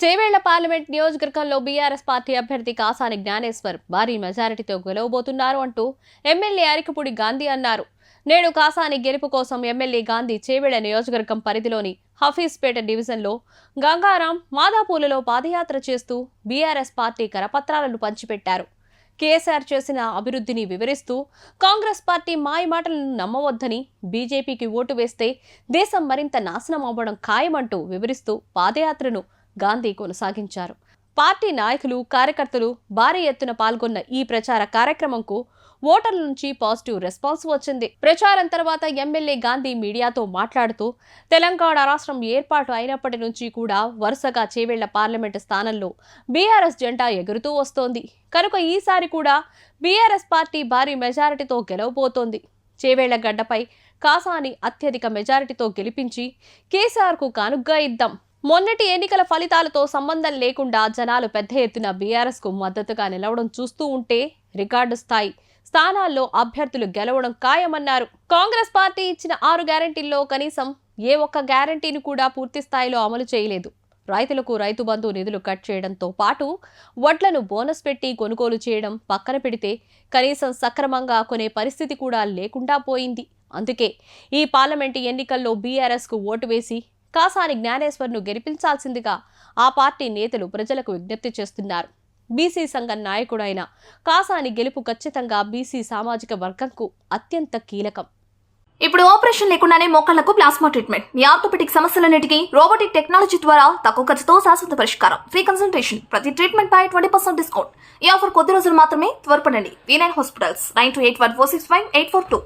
Chevella parliament నియోజకవర్గంలో BRS party అభ్యర్థి కాసాని జ్ఞానేశ్వర్ భారీ మెజారిటీతో గెలవబోతున్నారు అంటూ ఎమ్మెల్యే అరికపూడి గాంధీ అన్నారు. నేడు కాసాని గెలుపు కోసం ఎమ్మెల్యే గాంధీ చేవేళ్ల నియోజకవర్గం పరిధిలోని హఫీజ్పేట డివిజన్లో గంగారాం మాదాపూర్లలో పాదయాత్ర చేస్తూ బీఆర్ఎస్ పార్టీ కరపత్రాలను పంచిపెట్టారు. కేసీఆర్ చేసిన అభివృద్ధిని వివరిస్తూ కాంగ్రెస్ పార్టీ మాయమాటలను నమ్మవద్దని, బీజేపీకి ఓటు వేస్తే దేశం మరింత నాశనం అవ్వడం ఖాయమంటూ వివరిస్తూ పాదయాత్రను గాంధీ కొనసాగించారు. పార్టీ నాయకులు, కార్యకర్తలు భారీ ఎత్తున పాల్గొన్న ఈ ప్రచార కార్యక్రమంకు ఓటర్ల నుంచి పాజిటివ్ రెస్పాన్స్ వచ్చింది. ప్రచారం తర్వాత ఎమ్మెల్యే గాంధీ మీడియాతో మాట్లాడుతూ తెలంగాణ రాష్ట్రం ఏర్పాటు అయినప్పటి నుంచి కూడా వరుసగా చేవేళ్ల పార్లమెంటు స్థానంలో బీఆర్ఎస్ జెండా ఎగురుతూ వస్తోంది. కనుక ఈసారి కూడా బీఆర్ఎస్ పార్టీ భారీ మెజారిటీతో గెలవబోతోంది. చేవేళ్ల గడ్డపై కాసాని అత్యధిక మెజారిటీతో గెలిపించి కేసీఆర్కు కానుగ్గా ఇద్దాం. మొన్నటి ఎన్నికల ఫలితాలతో సంబంధం లేకుండా జనాలు పెద్ద ఎత్తున బీఆర్ఎస్ కు మద్దతుగా నిలవడం చూస్తూ ఉంటే రికార్డు స్థాయి స్థానాల్లో అభ్యర్థులు గెలవడం ఖాయమన్నారు. కాంగ్రెస్ పార్టీ ఇచ్చిన 6 గ్యారంటీల్లో కనీసం ఏ ఒక్క గ్యారంటీని కూడా పూర్తి స్థాయిలో అమలు చేయలేదు. రైతులకు రైతు బంధు నిధులు కట్ చేయడంతో పాటు వడ్లను బోనస్ పెట్టి కొనుగోలు చేయడం పక్కన పెడితే కనీసం సక్రమంగా కొనే పరిస్థితి కూడా లేకుండా పోయింది. అందుకే ఈ పార్లమెంటు ఎన్నికల్లో బీఆర్ఎస్ కు ఓటు వేసి కాసాని జ్ఞానేశ్వర్ను గెలిపించాల్సిందిగా ఆ పార్టీ నేతలు ప్రజలకు విజ్ఞప్తి చేస్తున్నారు. బీసీ సంఘం నాయకుడైన కాసాని గెలుపు ఖచ్చితంగా బీసీ సామాజిక వర్గంకు అత్యంత కీలకం. ఇప్పుడు ఆపరేషన్ లేకుండానే మోకాళ్లకు ప్లాస్మా ట్రీట్మెంట్, మీ ఆర్థోపెటిక్ సమస్యలన్నిటికీ రోబోటిక్ టెక్నాలజీ ద్వారా తక్కువ ఖర్చుతో శాశ్వత పరిష్కారం, ఫ్రీ కన్సల్టేషన్, ప్రతి ట్రీట్మెంట్ పై 20% డిస్కౌంట్. ఈ ఆఫర్ కొద్ది రోజులు మాత్రమే, త్వరపడండి. V9 hospitals 9281465842.